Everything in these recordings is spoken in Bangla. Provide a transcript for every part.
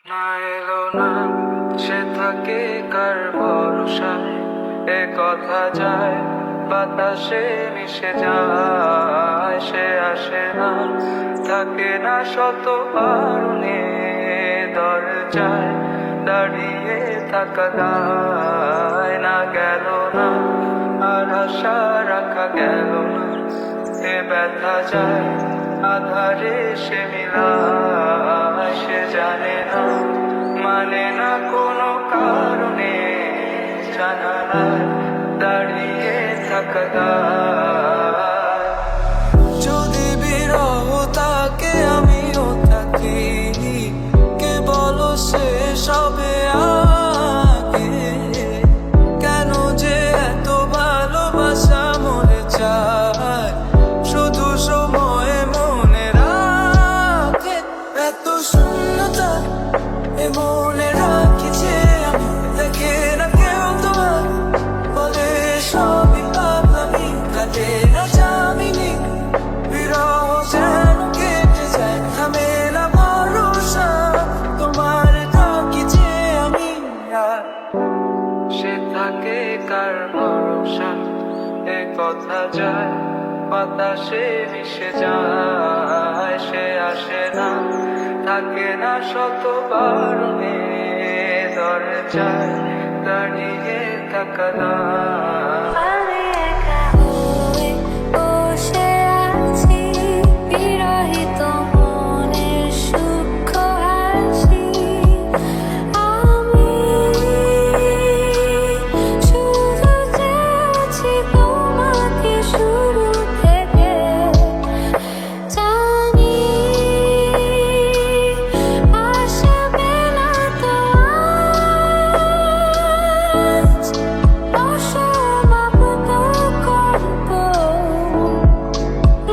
না এলো না সে থাকে কার ভরসায়, এ কথা যায় বাতাসে মিশে যায়। সে আসে না, থাকে না শত কারণে, দরজায় দাঁড়িয়ে থাকা দায়। না গেল না আর আশা রাখা গেল না, এ ব্যথা যায় আধারে সে মিলায়। সে জানে না, মানে না কোনো কারণে, জানালায় দাঁড়িয়ে থাকা দায়। যদি বিরহ তাকে আমিও থাকি, কে বলো সে সবে আগে। কেন যে এত ভালোবাসা মরে যায়, শুধু সময় মনে রাখে। এত শূন্যতা এ মনে রাখি যে আমি, দেখে না কেউ তোমার বলে সবই পাগলামি, কাটে না জামিনি বিরহ যেন কেটে যায়, থামে না ভরসা তোমার থাকি যে আমি। আর সে থাকে কার ভরসা, এ কথা যায় বাতাসে মিশে যায়। সে আসে না, থাকে না শত কারণে, দরজায় দাঁড়িয়ে থাকা দায়। আমি একা হয়ে বসে আছি, বিরহিত মনের সূক্ষ্ম হাসি। আমি শুধু চেয়েছি তোমাকে শুরু থেকে, জানি আসবে না তো আজ। অসমাপ্ত গল্প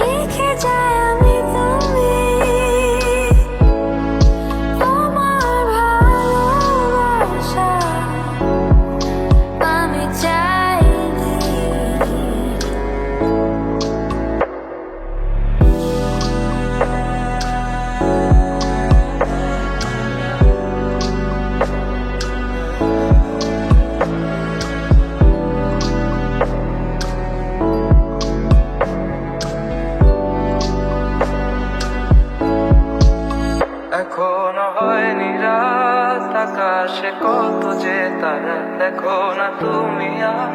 লিখে যাই আমি, তুমি তোমার ভালোবাসা আমি চাইনি। এখনো হয়নি রাত, আকাশে কত যে তারা। দেখো না তুমি আর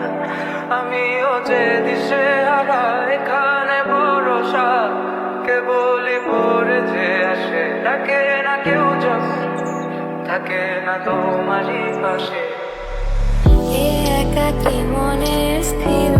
আমিও যে দিশে হারা, এখানে ভরসা কেবলই ভরে যে আসে। ডাকে না কেউ যখন, থাকে না তোমারই পাশে। এ একাকী মনের স্থির